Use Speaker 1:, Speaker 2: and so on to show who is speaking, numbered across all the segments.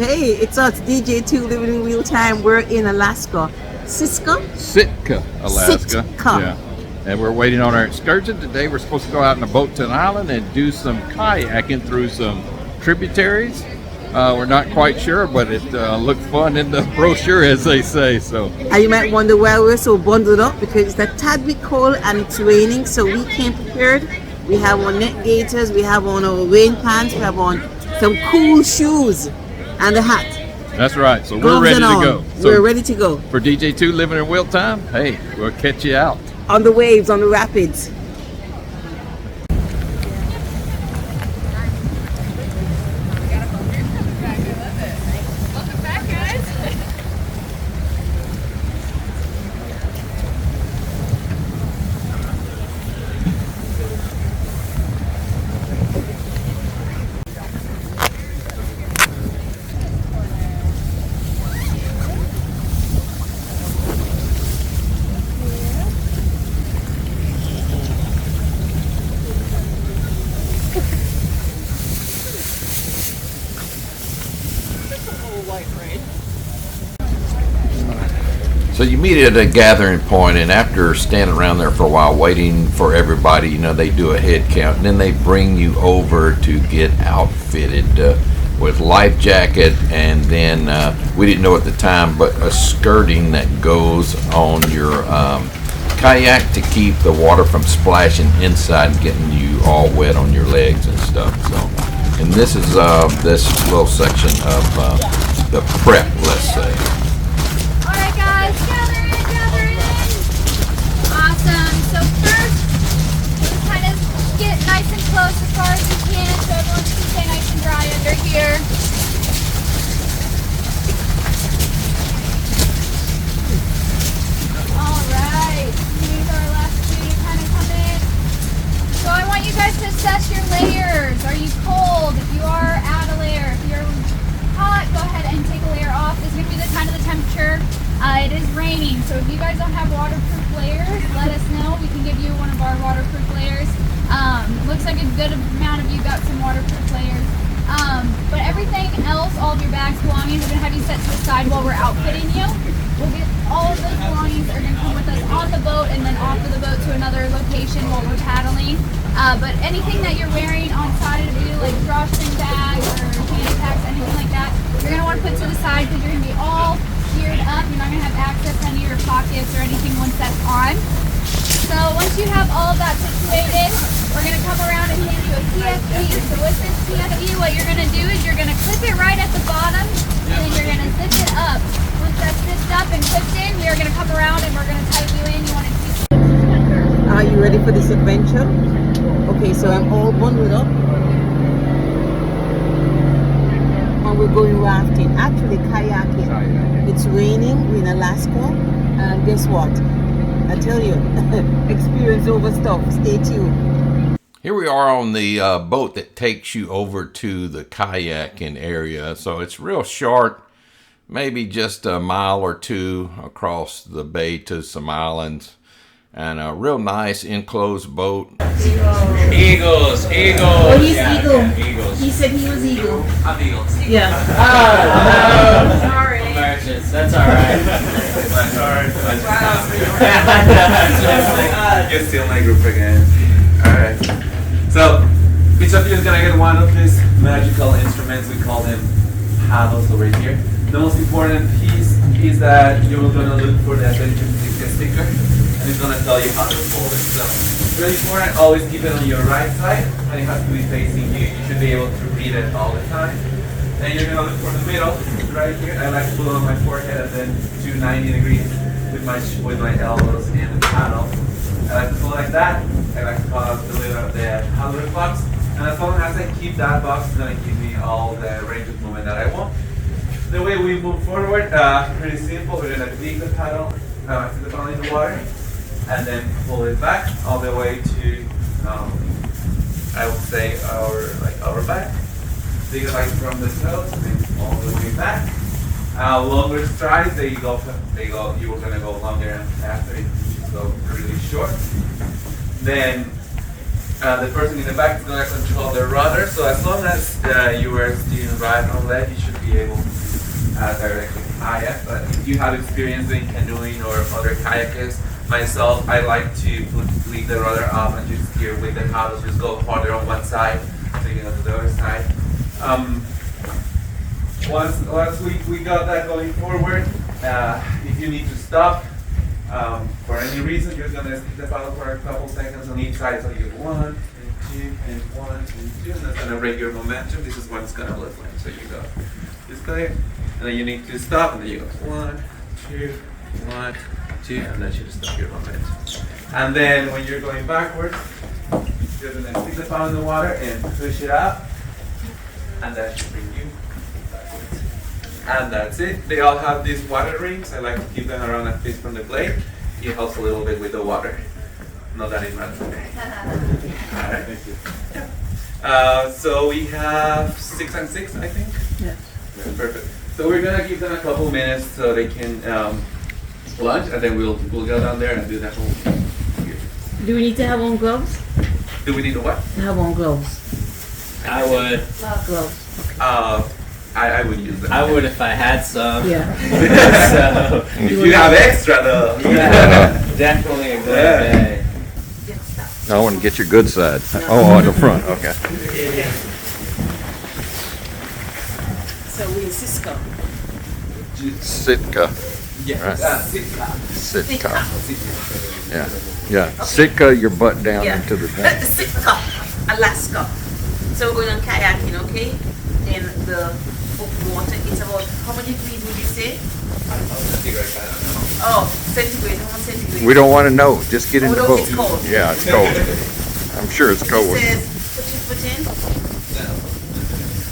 Speaker 1: Hey, it's us, DJ2 Living in Real Time. We're in Alaska. Sitka,
Speaker 2: Alaska.
Speaker 1: Sitka.
Speaker 2: Yeah. And we're waiting on our excursion. Today we're supposed to go out in a boat to an island and do some kayaking through some tributaries. We're not quite sure, but it looked fun in the brochure, as they say. So.
Speaker 1: And you might wonder why we're so bundled up, because it's a tad bit cold and it's raining, so we came prepared. We have on neck gaiters, we have on our rain pants, we have on some cool shoes and a hat.
Speaker 2: That's right. So
Speaker 1: Gloves
Speaker 2: we're ready to
Speaker 1: and
Speaker 2: go.
Speaker 1: all.
Speaker 2: So
Speaker 1: We're ready to go.
Speaker 2: for DJ2 Living in Real Time, hey, we'll catch you out.
Speaker 1: On the waves, on the rapids.
Speaker 3: So you meet at a gathering point, and after standing around there for a while waiting for everybody, you know, they do a head count, and then they bring you over to get outfitted with life jacket, and then we didn't know at the time, but a skirting that goes on your kayak to keep the water from splashing inside and getting you all wet on your legs and stuff. So, and this is this little section of the prep, let's say.
Speaker 4: Awesome. So first, just kind of get nice and close as far as you can so everyone can stay nice and dry under here. Alright, here's our last two to kind of come in. So I want you guys to assess your layers. Are you cold? If you are, add a layer. If you're hot, go ahead and take a layer off. This is going to be the kind of the temperature. It is raining, so if you guys don't have waterproof layers, let us know. We can give you one of our waterproof layers. Looks like a good amount of you got some waterproof layers. But everything else, all of your bags, belongings, we're going to have you set to the side while we're outfitting you. We'll get all of those belongings are going to come with us on the boat and then off of the boat to another location while we're paddling. But anything that you're wearing on side of you, like drawstring bags or fanny packs, anything like that, you're going to want to put to the side because you're going to be all geared up. You're not going to have access to any of your pockets or anything once that's on. So once you have all of that situated, we're going to come around and hand you a CFE. So with this CFE, what you're going to do is you're going to clip it right at the bottom, and then you're going to zip it up. Once that's zipped up and clipped in, you're going to come around and we're going to tighten you in. You want it to be...
Speaker 1: Are you ready for this adventure? Okay, so I'm all bundled up. And we're going rafting. Actually, kayaking. It's raining. We're in Alaska. And guess what? I tell you, experience over stuff. Stay tuned.
Speaker 3: Here we are on the boat that takes you over to the kayaking area. So it's real short, maybe just a mile or two across the bay to some islands. And a real nice enclosed boat.
Speaker 5: Eagles.
Speaker 1: Oh, he's
Speaker 5: Yeah,
Speaker 1: eagle.
Speaker 5: yeah, Eagles.
Speaker 1: He said he was eagle.
Speaker 5: I'm Eagles.
Speaker 1: Yeah.
Speaker 5: Oh, no.
Speaker 1: Sorry.
Speaker 5: Americans. That's all right. That's all right.
Speaker 6: Wow. You're still my group again. Alright. So, each of you is going to get one of these magical instruments. We call them paddles over here. The most important piece is that you're going to look for the adventure ticket sticker, and it's going to tell you how to fold it. So, really important, always keep it on your right side, and it has to be facing you. You should be able to read it all the time. Then you're going to look for the middle, right here. I like to put it on my forehead and then do 90 degrees with my elbows and the paddle. I like to pull like that. I like to pull out the lid of the paddle box. And as long as I keep that box, it's going to give me all the range of movement that I want. The way we move forward, pretty simple. We're going to dig the paddle to the bottom of the water and then pull it back all the way to, I would say, our back. Dig it like from the toes and then all the way back. Longer strides, you were going to go longer after it, go really short. Then the person in the back is going to control the rudder. So as long as you are steering right on left, you should be able to directly kayak, but if you have experience doing canoeing or other kayakers, myself, I like to leave the rudder up and just steer with the paddles, just go farther on one side, so you go to the other side. Once we got that going forward, if you need to stop for any reason, you're gonna stick the paddle for a couple seconds on each side, so you go 1 and 2 and 1 and 2, and that's gonna break your momentum. This is what it's gonna look like. So you go, just go here, and then you need to stop, and then you go 1, 2, 1, 2, and that should stop your momentum. And then when you're going backwards, you're gonna stick the paddle in the water and push it up, and that should bring you backwards. And that's it. They all have these water rings. I like to keep them around a feet from the blade. It helps a little bit with the water. Not that it matters today. Alright, thank you. So we have 6 and 6, I think?
Speaker 1: Yes.
Speaker 6: Yeah, perfect. So we're gonna give them a couple minutes so they can lunch, and then we'll go down there and do that whole thing.
Speaker 1: Do we need to have on gloves?
Speaker 6: Do we need a what?
Speaker 1: To have on gloves.
Speaker 5: I would.
Speaker 1: Gloves.
Speaker 6: I would use them.
Speaker 5: I would if I had some.
Speaker 1: Yeah.
Speaker 5: So,
Speaker 6: If you have extra though.
Speaker 5: yeah, definitely a good day.
Speaker 3: I want to get your good side. Oh, on the front. Okay.
Speaker 1: So we're in Cisco.
Speaker 3: Sitka.
Speaker 6: Yes.
Speaker 3: Right.
Speaker 6: Sitka.
Speaker 3: Sitka. Yeah. Yeah. Sitka your butt down into the thing.
Speaker 1: Sitka, Alaska. So we're going on kayaking, okay? In the water. It's about, how many degrees would you say? Oh, centigrade. How much centigrade?
Speaker 3: We don't want to know. Just get in the
Speaker 1: no,
Speaker 3: boat.
Speaker 1: it's cold.
Speaker 3: Yeah, it's cold. I'm sure it's cold.
Speaker 1: It says, put your foot in.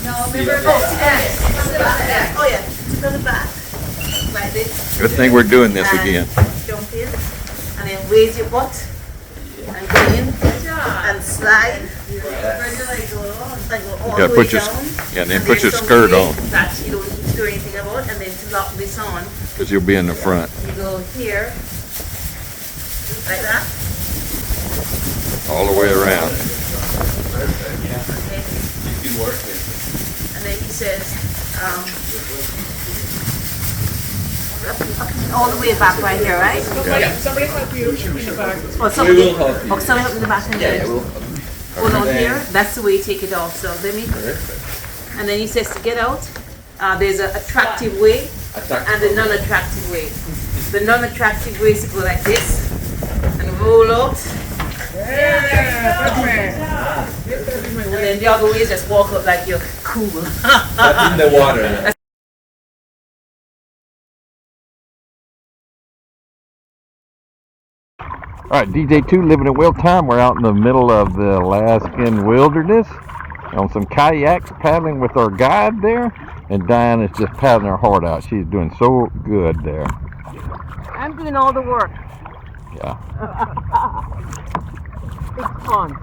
Speaker 4: No, remember
Speaker 1: Oh, yeah. Sit on the back. Like this.
Speaker 3: Good thing we're doing this
Speaker 1: And
Speaker 3: again.
Speaker 1: jump in. And then raise your butt. And go in. And slide. And go all
Speaker 3: gotta
Speaker 1: the
Speaker 3: put
Speaker 1: way
Speaker 3: your-
Speaker 1: down.
Speaker 3: yeah, then put your skirt on.
Speaker 1: That you don't need to do anything about. And then to lock this on,
Speaker 3: Because you'll be in the front.
Speaker 1: you go here. Like that.
Speaker 3: All the way around.
Speaker 1: Okay. And then he says, all the way back right here, right?
Speaker 7: Somebody help you in the back.
Speaker 1: Oh, somebody,
Speaker 6: We will help you.
Speaker 1: oh, somebody help me in the back and then hold on here. That's the way you take it off. So let me. And then he says to get out. There's an attractive way and a non-attractive way. The non-attractive way is to go like this and roll out. And then the other way is just walk up like you're cool.
Speaker 6: In the water.
Speaker 3: All right, DJ2 living in Will Time. We're out in the middle of the Alaskan wilderness on some kayaks, paddling with our guide there. And Diane is just paddling her heart out. She's doing so good there.
Speaker 1: I'm doing all the work.
Speaker 3: Yeah.
Speaker 1: It's fun.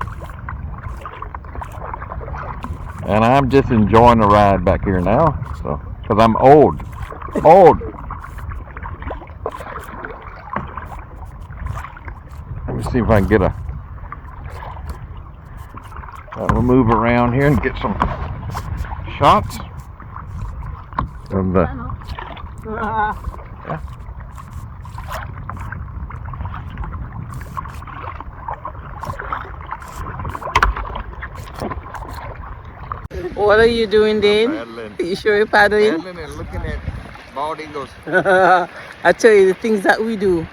Speaker 3: And I'm just enjoying the ride back here now. So, because I'm old. Old. Let me see if I can get a. We'll move around here and get some shots of the. Yeah.
Speaker 1: What are you doing, Dane?
Speaker 3: Paddling.
Speaker 1: You sure you're paddling?
Speaker 3: Paddling and looking at bald eagles.
Speaker 1: I tell you the things that we do.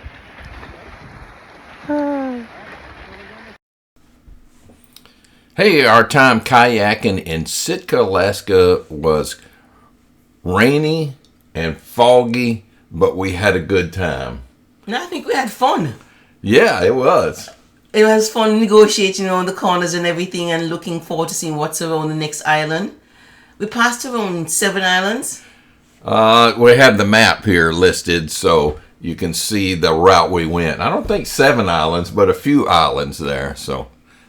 Speaker 3: Hey, our time kayaking in Sitka, Alaska was rainy and foggy, but we had a good time.
Speaker 1: No, I think we had fun.
Speaker 3: Yeah, it was.
Speaker 1: It was fun negotiating around the corners and everything and looking forward to seeing what's around the next island. We passed around 7 islands.
Speaker 3: We have the map here listed so you can see the route we went. I don't think 7 islands, but a few islands there. So,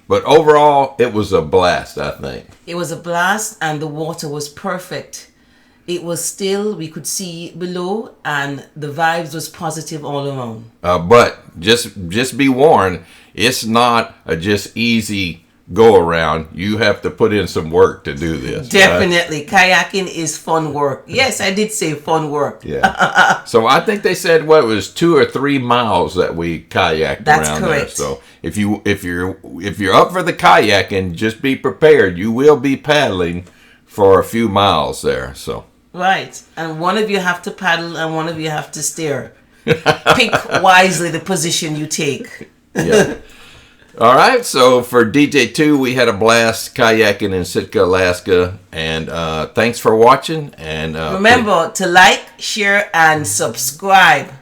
Speaker 3: but overall, it was a blast, I think.
Speaker 1: It was a blast and the water was perfect. It was still, we could see below and the vibes was positive all around.
Speaker 3: But just be warned, it's not a just easy go around. You have to put in some work to do this.
Speaker 1: Definitely. Kayaking is fun work. Yes, I did say fun work.
Speaker 3: Yeah. So I think they said it was 2 or 3 miles that we kayaked
Speaker 1: That's
Speaker 3: around
Speaker 1: correct.
Speaker 3: there. So if you're up for the kayaking, just be prepared. You will be paddling for a few miles there. So
Speaker 1: Right. And one of you have to paddle and one of you have to steer. Pick wisely the position you take.
Speaker 3: yeah. All right, so for DJ2, we had a blast kayaking in Sitka, Alaska, and thanks for watching. And
Speaker 1: Remember to like, share, and subscribe.